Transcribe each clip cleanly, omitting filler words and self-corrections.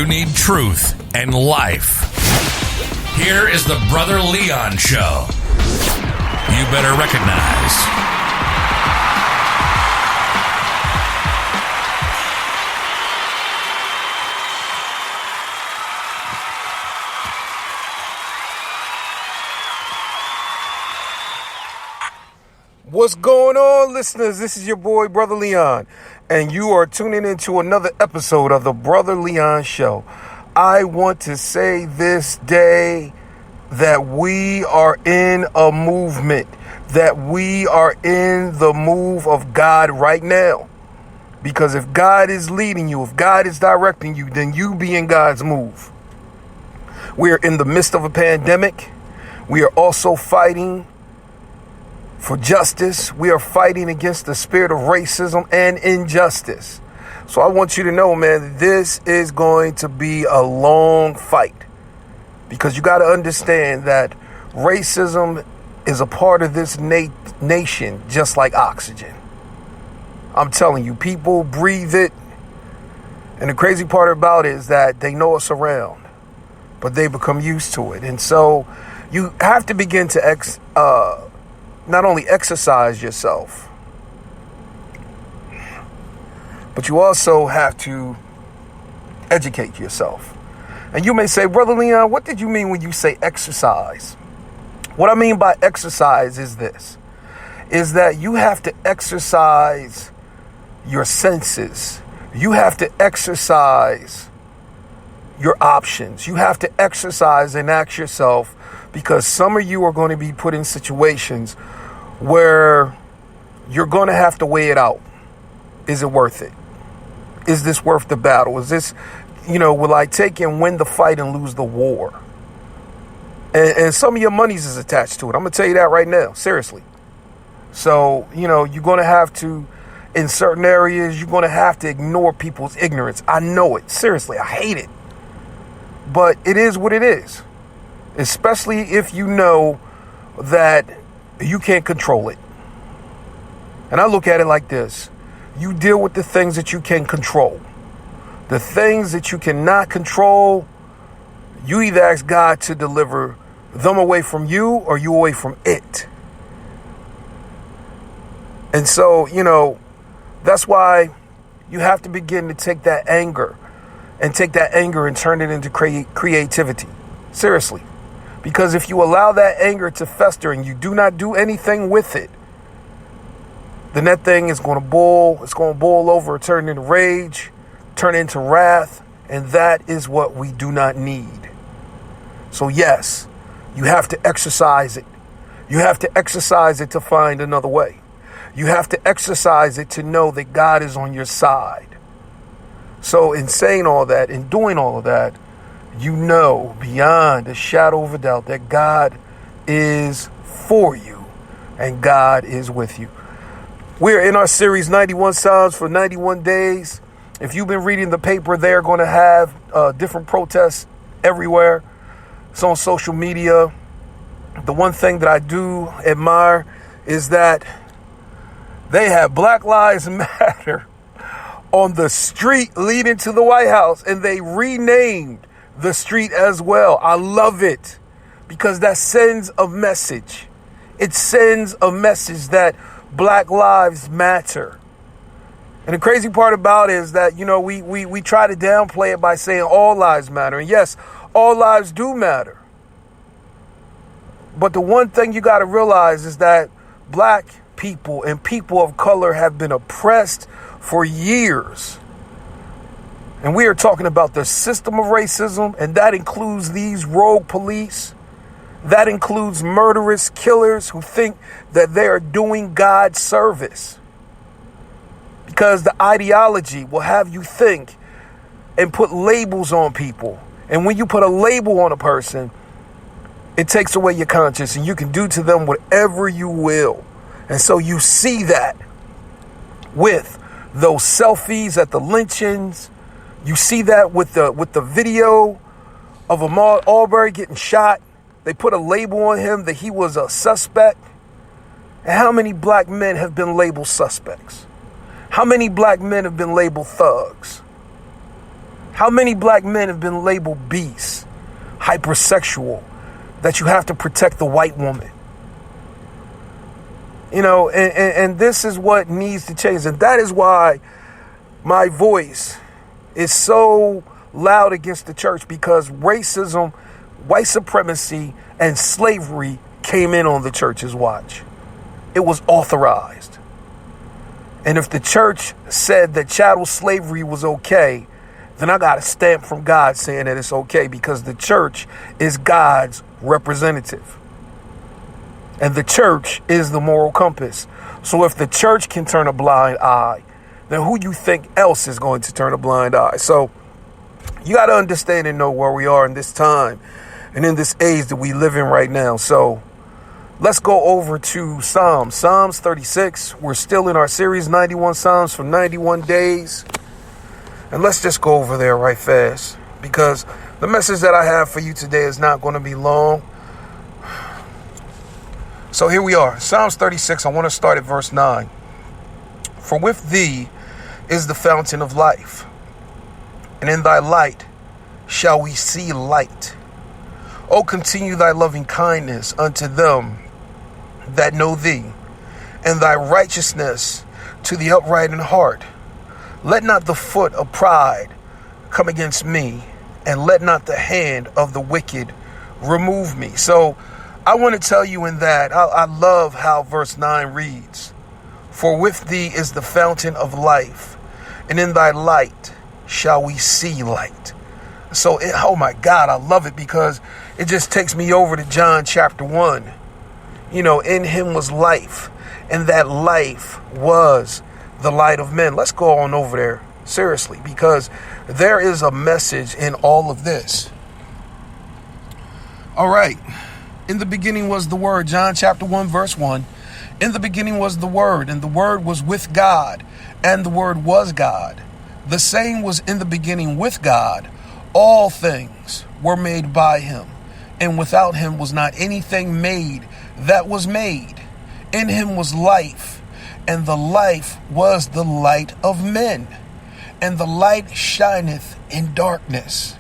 you need truth and life. Here is the Brother Leon Show. You better recognize. What's going on, listeners? This is your boy, Brother Leon, and you are tuning into another episode of the Brother Leon Show. I want to say this day that we are in a movement, that we are in the move of God right now. Because if God is leading you, if God is directing you, then you be in God's move. We are in the midst of a pandemic. We are also fighting for justice. We are fighting against the spirit of racism and injustice. So I want you to know, man, this is going to be a long fight, because you got to understand that racism is a part of this nation, just like oxygen. I'm telling you, people breathe it. And the crazy part about it is that they know it's around, but they become used to it. And so you have to begin to not only exercise yourself, but you also have to educate yourself. And you may say, Brother Leon, what did you mean when you say exercise? What I mean by exercise is this, is that you have to exercise your senses. You have to exercise your options. You have to exercise and ask yourself, because some of you are going to be put in situations where you're going to have to weigh it out. Is it worth it? Is this worth the battle? Is this, will I take and win the fight and lose the war? And some of your monies is attached to it. I'm going to tell you that right now, seriously. So, you're going to have to, in certain areas, you're going to have to ignore people's ignorance. I know it. Seriously, I hate it. But it is what it is. Especially if you know that you can't control it. And I look at it like this. You deal with the things that you can control. The things that you cannot control, you either ask God to deliver them away from you or you away from it. And so, that's why you have to begin to take that anger and turn it into creativity. Seriously. Because if you allow that anger to fester and you do not do anything with it, then that thing is going to boil. It's going to boil over, turn into rage, turn into wrath. And that is what we do not need. So yes, you have to exercise it. You have to exercise it to find another way. You have to exercise it to know that God is on your side. So in saying all that, in doing all of that, you know beyond a shadow of a doubt that God is for you and God is with you. We're in our series 91 Psalms for 91 days. If you've been reading the paper, they're going to have different protests everywhere. It's on social media. The one thing that I do admire is that they have Black Lives Matter on the street leading to the White House, and they renamed the street as well. I love it because that sends a message. It sends a message that Black lives matter. And the crazy part about it is that, we try to downplay it by saying all lives matter. And yes, all lives do matter. But the one thing you got to realize is that Black people and people of color have been oppressed for years. And we are talking about the system of racism, and that includes these rogue police. That includes murderous killers who think that they are doing God's service. Because the ideology will have you think and put labels on people. And when you put a label on a person, it takes away your conscience, and you can do to them whatever you will. And so you see that with those selfies at the lynchings. You see that with the video of Ahmaud Arbery getting shot. They put a label on him that he was a suspect. And how many Black men have been labeled suspects? How many Black men have been labeled thugs? How many black men have been labeled beasts, hypersexual, that you have to protect the white woman? And this is what needs to change. And that is why my voice is so loud against the church, because racism, white supremacy, and slavery came in on the church's watch. It was authorized. And if the church said that chattel slavery was okay, then I got a stamp from God saying that it's okay, because the church is God's representative. And the church is the moral compass. So if the church can turn a blind eye, then who you think else is going to turn a blind eye? So you got to understand and know where we are in this time and in this age that we live in right now. So let's go over to Psalms 36. We're still in our series, 91 Psalms for 91 days. And let's just go over there right fast, because the message that I have for you today is not going to be long. So here we are, Psalms 36. I want to start at verse 9. For with thee is the fountain of life, and in thy light shall we see light. O continue thy loving kindness unto them that know thee, and thy righteousness to the upright in heart. Let not the foot of pride come against me, and let not the hand of the wicked remove me. So I want to tell you in that, I love how verse 9 reads. For with thee is the fountain of life, and in thy light shall we see light. So, oh my God, I love it, because it just takes me over to John chapter 1. In him was life, and that life was the light of men. Let's go on over there, seriously, because there is a message in all of this. All right. In the beginning was the Word, John chapter 1, verse 1. In the beginning was the Word, and the Word was with God, and the Word was God. The same was in the beginning with God. All things were made by him, and without him was not anything made that was made. In him was life, and the life was the light of men. And the light shineth in darkness,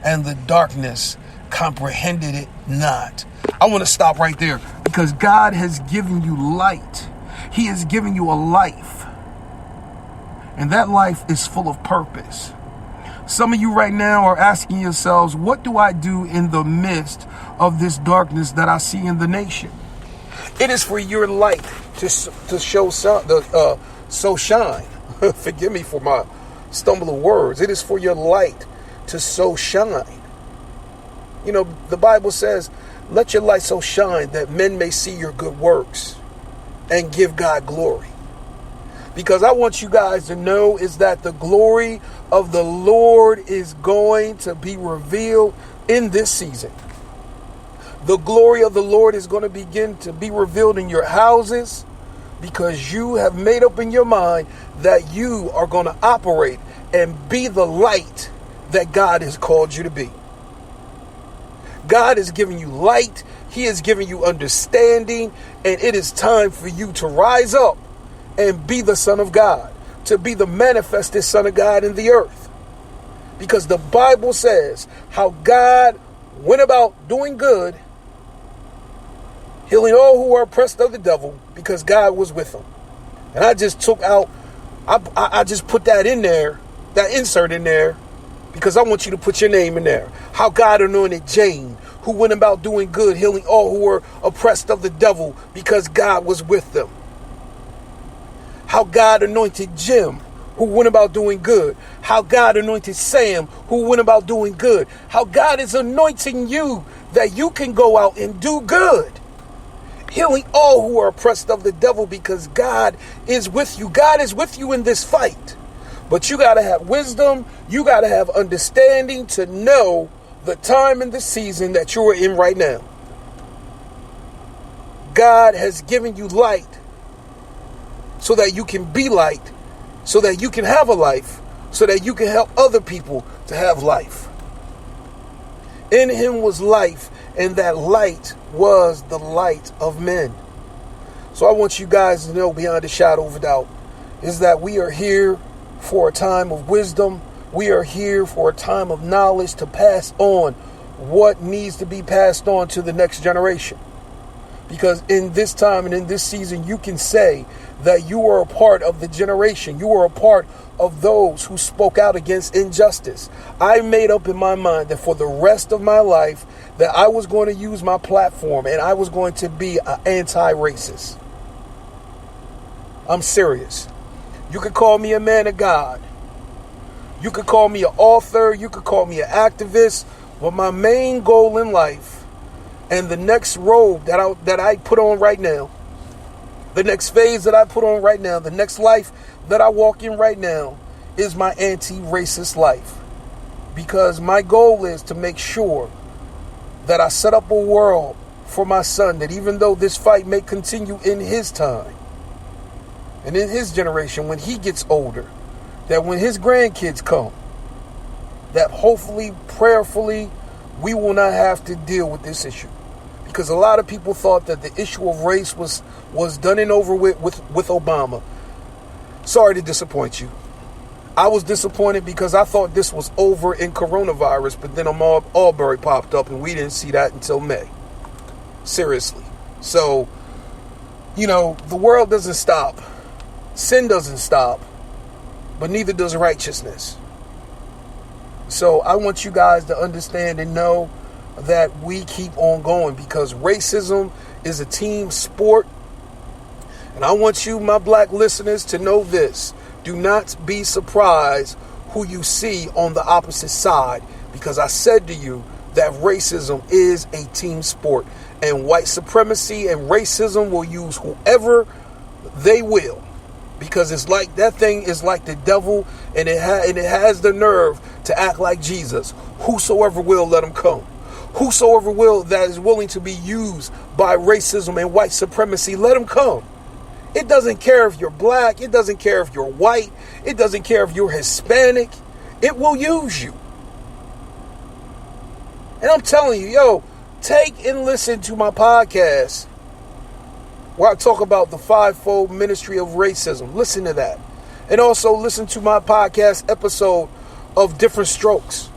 and the darkness comprehended it not. I want to stop right there, because God has given you light. He has given you a life, and that life is full of purpose. Some of you right now are asking yourselves, what do I do in the midst of this darkness that I see in the nation? It is for your light to show so shine. Forgive me for my stumble of words. It is for your light to so shine. The Bible says, let your light so shine that men may see your good works and give God glory. Because I want you guys to know is that the glory of the Lord is going to be revealed in this season. The glory of the Lord is going to begin to be revealed in your houses, because you have made up in your mind that you are going to operate and be the light that God has called you to be. God is giving you light. He is giving you understanding, and it is time for you to rise up and be the Son of God, to be the manifested Son of God in the earth. Because the Bible says how God went about doing good, healing all who are oppressed of the devil, because God was with them. And I just took out, I just put that in there, that insert in there, because I want you to put your name in there. How God anointed Jane, who went about doing good, healing all who were oppressed of the devil, because God was with them. How God anointed Jim, who went about doing good. How God anointed Sam, who went about doing good. How God is anointing you that you can go out and do good, healing all who are oppressed of the devil, because God is with you. God is with you in this fight. But you got to have wisdom. You got to have understanding to know the time and the season that you are in right now. God has given you light so that you can be light, so that you can have a life, so that you can help other people to have life. In him was life, and that light was the light of men. So I want you guys to know beyond a shadow of a doubt is that we are here for a time of wisdom, We are here for a time of knowledge to pass on what needs to be passed on to the next generation. Because in this time and in this season, you can say that you are a part of the generation. You are a part of those who spoke out against injustice. I made up in my mind that for the rest of my life, that I was going to use my platform and I was going to be an anti-racist. I'm serious. You could call me a man of God. You could call me an author. You could call me an activist. But my main goal in life, and the next robe that I put on right now, the next phase that I put on right now, the next life that I walk in right now is my anti-racist life. Because my goal is to make sure that I set up a world for my son, that even though this fight may continue in his time and in his generation, when he gets older, that when his grandkids come, that hopefully, prayerfully, we will not have to deal with this issue. Because a lot of people thought that the issue of race was done and over with Obama. Sorry to disappoint you. I was disappointed because I thought this was over in coronavirus, but then Marbury popped up and we didn't see that until May. Seriously. So, the world doesn't stop. Sin doesn't stop, but neither does righteousness. So I want you guys to understand and know that we keep on going, because racism is a team sport. And I want you, my black listeners, to know this. Do not be surprised who you see on the opposite side, because I said to you that racism is a team sport, and white supremacy and racism will use whoever they will, because it's like that thing is like the devil, and it has the nerve to act like Jesus. Whosoever will, let him come. Whosoever will that is willing to be used by racism and white supremacy, let him come. It doesn't care if you're black. It doesn't care if you're white. It doesn't care if you're Hispanic. It will use you. And I'm telling you, take and listen to my podcast where I talk about the fivefold ministry of racism. Listen to that. And also listen to my podcast episode of Different Strokes.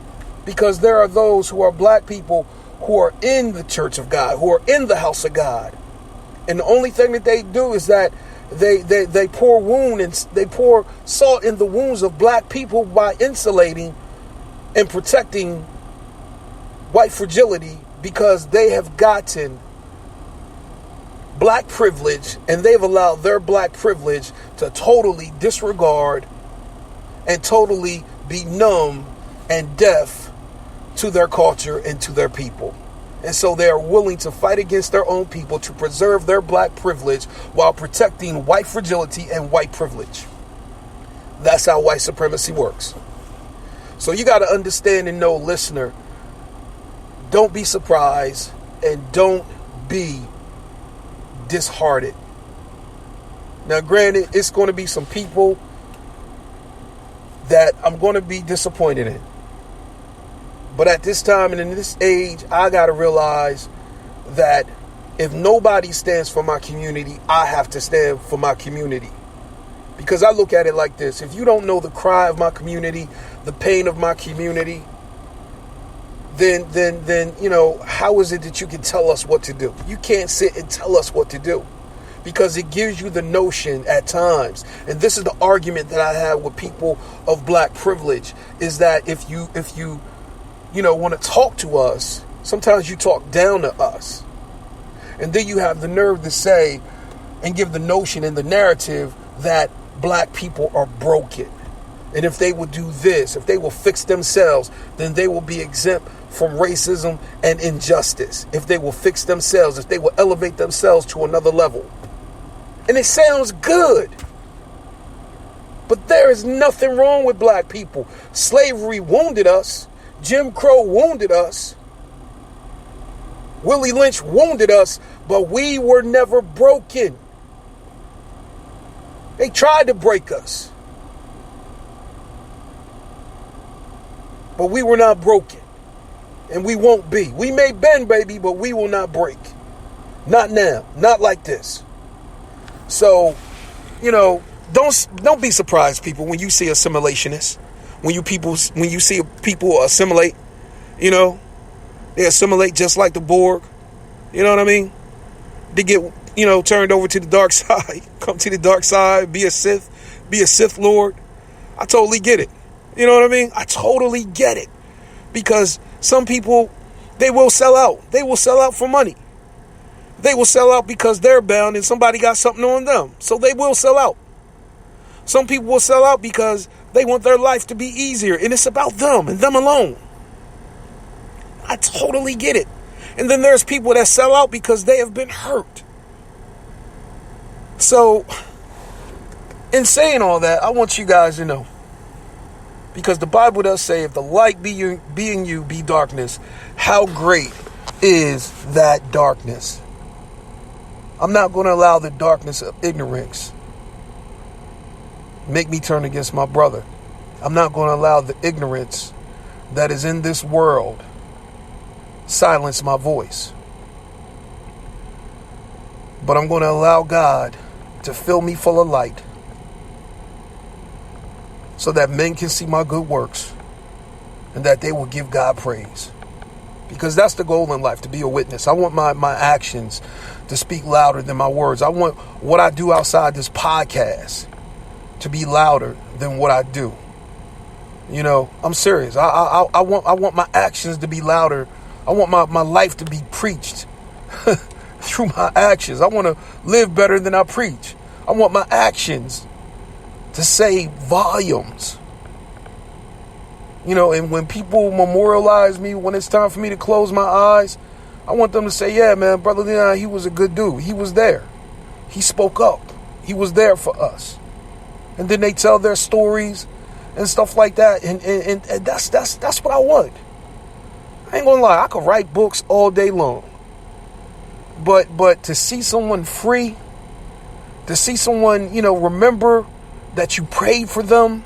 Because there are those who are black people who are in the church of God, who are in the house of God. And the only thing that they do is that they pour salt in the wounds of black people by insulating and protecting white fragility, because they have gotten black privilege and they've allowed their black privilege to totally disregard and totally be numb and deaf to their culture and to their people. And so they are willing to fight against their own people to preserve their black privilege while protecting white fragility and white privilege. That's how white supremacy works. So you got to understand and know, listener, don't be surprised and don't be disheartened. Now, granted, it's going to be some people that I'm going to be disappointed in. But at this time and in this age, I got to realize that if nobody stands for my community, I have to stand for my community. Because I look at it like this. If you don't know the cry of my community, the pain of my community, then how is it that you can tell us what to do? You can't sit and tell us what to do, because it gives you the notion at times. And this is the argument that I have with people of black privilege, is that if you want to talk to us, sometimes you talk down to us. And then you have the nerve to say and give the notion and the narrative that black people are broken. And if they will do this, if they will fix themselves, then they will be exempt from racism and injustice. If they will fix themselves, if they will elevate themselves to another level. And it sounds good. But there is nothing wrong with black people. Slavery wounded us. Jim Crow wounded us. Willie Lynch wounded us, but we were never broken. They tried to break us, but we were not broken, and we won't be. We may bend, baby, but we will not break. Not now, not like this. So, don't be surprised, people, when you see assimilationist. when you see people assimilate, they assimilate just like the Borg. You know what I mean? They get, turned over to the dark side, come to the dark side, be a Sith Lord. I totally get it. You know what I mean? I totally get it. Because some people, they will sell out. They will sell out for money. They will sell out because they're bound and somebody got something on them. So they will sell out. Some people will sell out because they want their life to be easier. And it's about them and them alone. I totally get it. And then there's people that sell out because they have been hurt. So, in saying all that, I want you guys to know. Because the Bible does say, if the light be in you, be darkness, how great is that darkness? I'm not going to allow the darkness of ignorance make me turn against my brother. I'm not going to allow the ignorance that is in this world silence my voice. But I'm going to allow God to fill me full of light so that men can see my good works and that they will give God praise. Because that's the goal in life, to be a witness. I want my actions to speak louder than my words. I want what I do outside this podcast to be louder than what I do. I'm serious. I want my actions to be louder. I want my life to be preached through my actions. I want to live better than I preach. I want my actions to say volumes. And when people memorialize me, when it's time for me to close my eyes, I want them to say, yeah, man, Brother Leon, he was a good dude. He was there. He spoke up. He was there for us. And then they tell their stories and stuff like that. And that's what I want. I ain't gonna lie, I could write books all day long. But to see someone free, to see someone, remember that you prayed for them,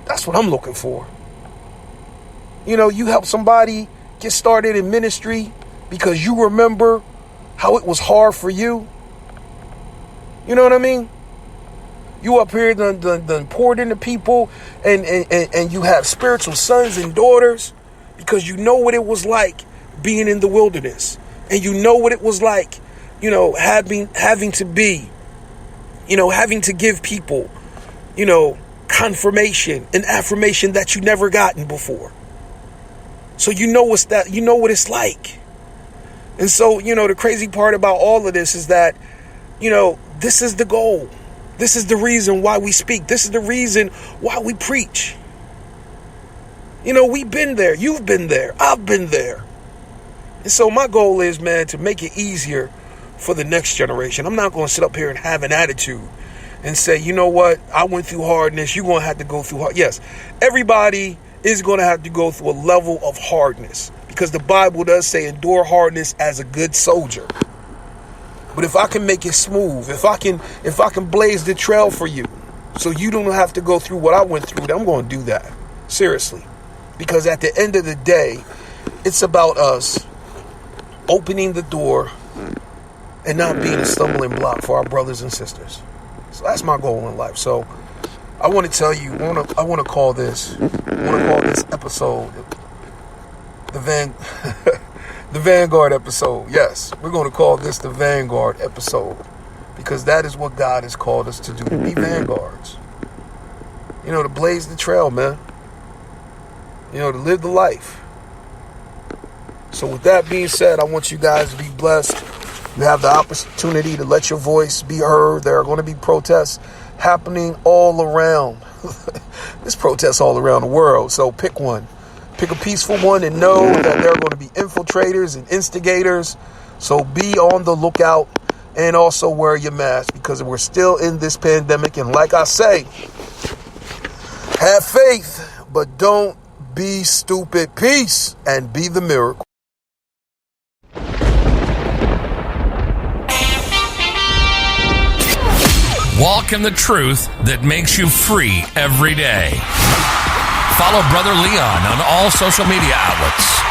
that's what I'm looking for. You help somebody get started in ministry because you remember how it was hard for you. You know what I mean? You up here done poured into people and you have spiritual sons and daughters because you know what it was like being in the wilderness. And you know what it was like, having to be, having to give people, confirmation and affirmation that you never gotten before. So you know what it's like. And so, the crazy part about all of this is that, this is the goal. This is the reason why we speak. This is the reason why we preach. We've been there. You've been there. I've been there. And so my goal is, man, to make it easier for the next generation. I'm not going to sit up here and have an attitude and say, you know what, I went through hardness. You're going to have to go through hard. Yes, everybody is going to have to go through a level of hardness because the Bible does say endure hardness as a good soldier. But if I can make it smooth, if I can blaze the trail for you so you don't have to go through what I went through, then I'm going to do that. Seriously. Because at the end of the day, it's about us opening the door and not being a stumbling block for our brothers and sisters. So that's my goal in life. So I want to tell you, I want to call this episode the Vanguard episode. Yes, we're going to call this the Vanguard episode because that is what God has called us to do, to be vanguards. To blaze the trail, man. To live the life. So with that being said, I want you guys to be blessed. You have the opportunity to let your voice be heard. There are going to be protests happening all around. There's protests all around the world. So pick one. Pick a peaceful one and know that there are going to be infiltrators and instigators. So be on the lookout and also wear your mask because we're still in this pandemic. And like I say, have faith, but don't be stupid. Peace and be the miracle. Walk in the truth that makes you free every day. Follow Brother Leon on all social media outlets.